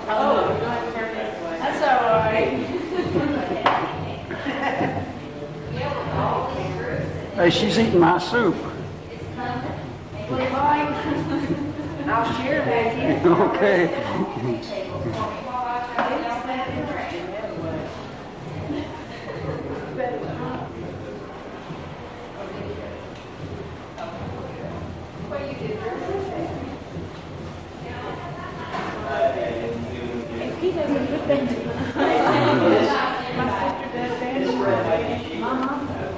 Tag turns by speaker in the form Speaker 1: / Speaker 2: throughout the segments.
Speaker 1: Oh, that's all right.
Speaker 2: Hey, she's eating my soup.
Speaker 1: I'll share with you.
Speaker 2: Okay.
Speaker 1: He doesn't put things in my sister does that. My mom does.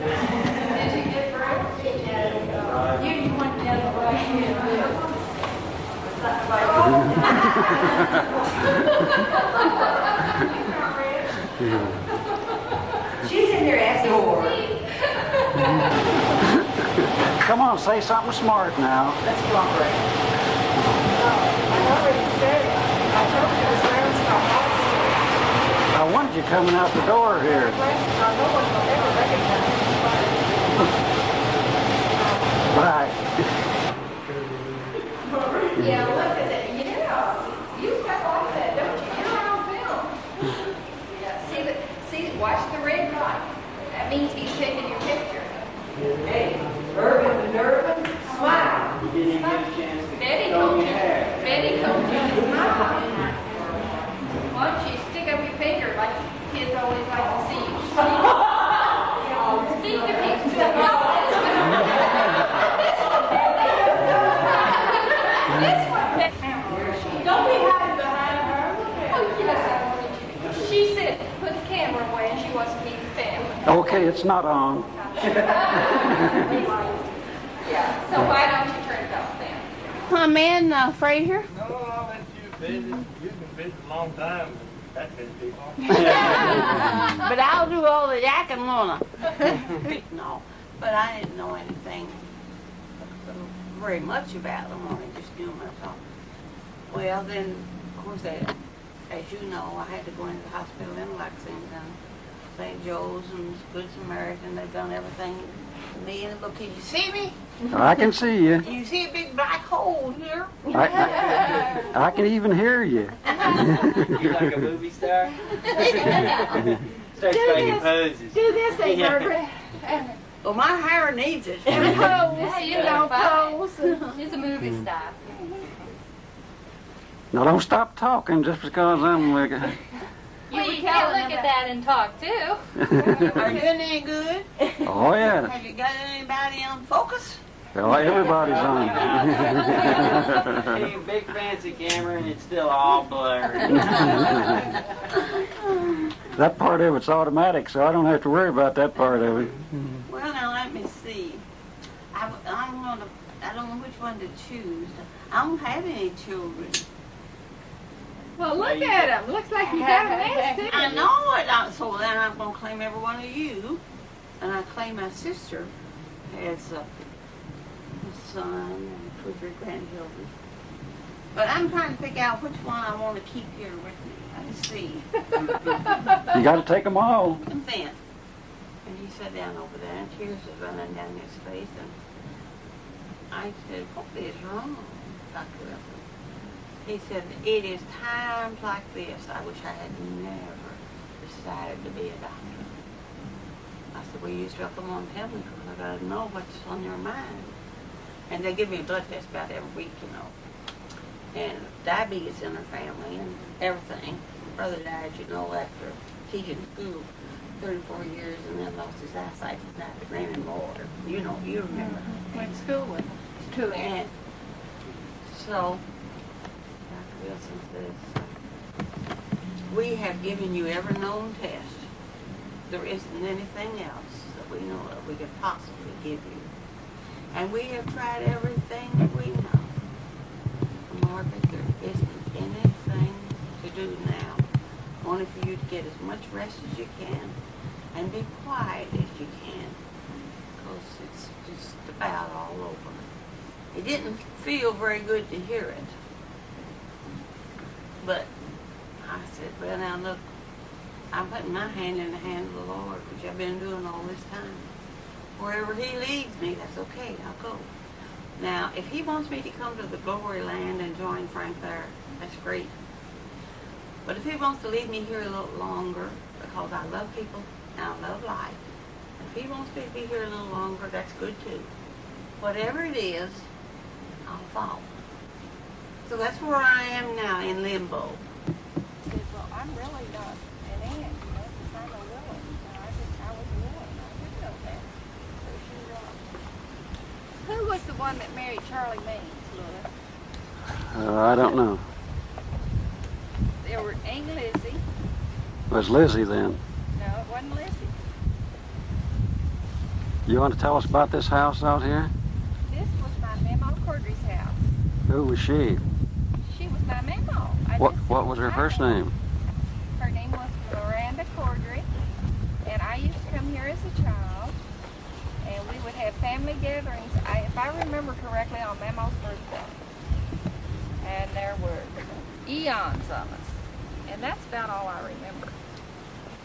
Speaker 1: Did you get breakfast? You went the other way. She's in there asking for it.
Speaker 2: Come on, say something smart now.
Speaker 1: Let's cooperate. I already said it. I told you it was around Scott.
Speaker 2: I wanted you coming out the door here.
Speaker 1: No one will ever recognize
Speaker 2: Right.
Speaker 1: Yeah, look at that. Yeah, you stuff like that, don't you? You're on film. Yeah, see, watch the red light. That means he's taking your picture. Hey, Irvin, smile.
Speaker 3: You didn't even get a chance to
Speaker 1: Betty
Speaker 3: comb
Speaker 1: told
Speaker 3: your
Speaker 1: you.
Speaker 3: hair.
Speaker 1: Betty told you to smile. Why don't you stick up your finger like kids always like to see you? See if he's still Don't be hiding behind her. Oh, yes, I wanted you. She said, put the camera away, and she wants to meet the family.
Speaker 2: Okay, it's not on.
Speaker 1: Yeah, so why don't you turn it off then?
Speaker 4: Come in, Frazier.
Speaker 5: No, I'll let you busy. You've been busy a long time. That's been people.
Speaker 4: But I'll do all the yakking, won't I? No, but I didn't know anything very much about them. I just knew myself. Well, then, of course, as you know, I had to go into the hospital in Lexington, St. Joe's and Good Samaritan. They've done everything to me. And look, can you see me?
Speaker 2: I can see you.
Speaker 4: You see a big black hole here?
Speaker 2: I can even hear you.
Speaker 3: You like a movie star? Starts making poses.
Speaker 1: Do this, Margaret.
Speaker 4: Well, my hair needs it.
Speaker 1: And pose, you know, pose.
Speaker 6: She's a movie star.
Speaker 2: Now don't stop talking just because I'm like.
Speaker 6: Well, you can't look at that and talk too.
Speaker 4: Are you doing any good?
Speaker 2: Oh yeah.
Speaker 4: Have you got anybody on focus?
Speaker 2: Well, everybody's on.
Speaker 3: Hey, big fancy camera and it's still all blurry.
Speaker 2: That part of it's automatic, so I don't have to worry about that part of it.
Speaker 4: Well, now let me see. I don't know which one to choose. I don't have any children.
Speaker 1: Well, look at him. Looks like you got an ass.
Speaker 4: I know it. So then I'm going to claim every one of you, and I claim my sister as a son and 2 or 3 grandchildren. But I'm trying to pick out which one I want to keep here with me. Let's see.
Speaker 2: You got to take them all.
Speaker 4: And then, and he sat down over there, and tears was running down his face, and I said, "What is wrong, Dr. Wilson?" He said, "It is times like this I wish I had never decided to be a doctor." I said, "Well, you just welcome on heaven because I got to know what's on your mind." And they give me a blood test about every week, you know. And diabetes in her family and everything. My brother died, you know, after teaching school 34 years and then lost his eyesight and died of raining water. You know, you remember.
Speaker 1: Went to school with him. Too.
Speaker 4: And so, Dr. Wilson says, "We have given you every known test. There isn't anything else that we know of we could possibly give you. And we have tried everything that we know. Margaret, there isn't anything to do now. Only for you to get as much rest as you can and be quiet as you can. Because it's just about all over." It didn't feel very good to hear it. But I said, "Well, now look, I'm putting my hand in the hand of the Lord, which I've been doing all this time. Wherever He leads me, that's okay. I'll go. Now, if He wants me to come to the glory land and join Frank there, that's great. But if he wants to leave me here a little longer, because I love people and I love life, if he wants me to be here a little longer, that's good too. Whatever it is, I'll follow. So that's where I am now, in limbo.
Speaker 7: He said, well, I'm really not an aunt, you know, because I'm a willing. I was willing. I didn't know that. So who was the one that married Charlie Means, Louis?
Speaker 2: I don't know.
Speaker 7: There were Aunt Lizzie.
Speaker 2: It was Lizzie then.
Speaker 7: No, it wasn't Lizzie.
Speaker 2: You want to tell us about this house out here?
Speaker 7: This was my Mama Cordray's house.
Speaker 2: Who was she?
Speaker 7: She was my Mama.
Speaker 2: What was her first name?
Speaker 7: Her name was Miranda Cordray. And I used to come here as a child. And we would have family gatherings, if I remember correctly, on Mama's birthday. And there were eons of us. And that's about all I remember.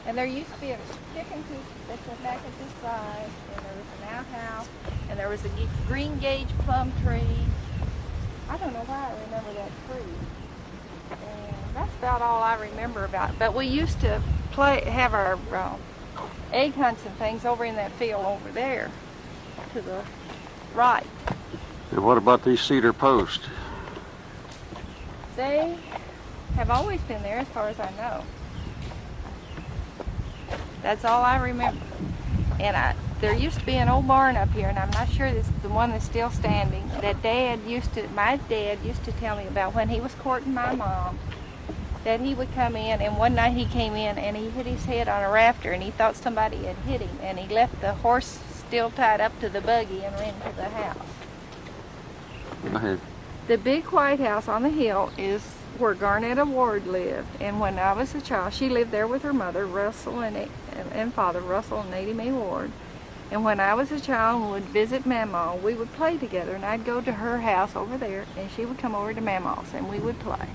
Speaker 7: And there used to be a chicken coop that's back at this side, and there was an outhouse, and there was a green gauge plum tree. I don't know why I remember that tree. And that's about all I remember about it. But we used to have our egg hunts and things over in that field over there, to the right.
Speaker 2: And what about these cedar posts?
Speaker 7: They have always been there as far as I know. That's all I remember. And there used to be an old barn up here, and I'm not sure it's the one that's still standing, that my dad used to tell me about when he was courting my mom, that he would come in, and one night he came in and he hit his head on a rafter, and he thought somebody had hit him, and he left the horse still tied up to the buggy and ran to the house.
Speaker 2: Go ahead.
Speaker 7: The big white house on the hill is where Garnetta Ward lived, and when I was a child, she lived there with her mother, Russell, and father, Russell and Lady Mae Ward. And when I was a child and would visit Mama, we would play together, and I'd go to her house over there, and she would come over to Mama's, and we would play.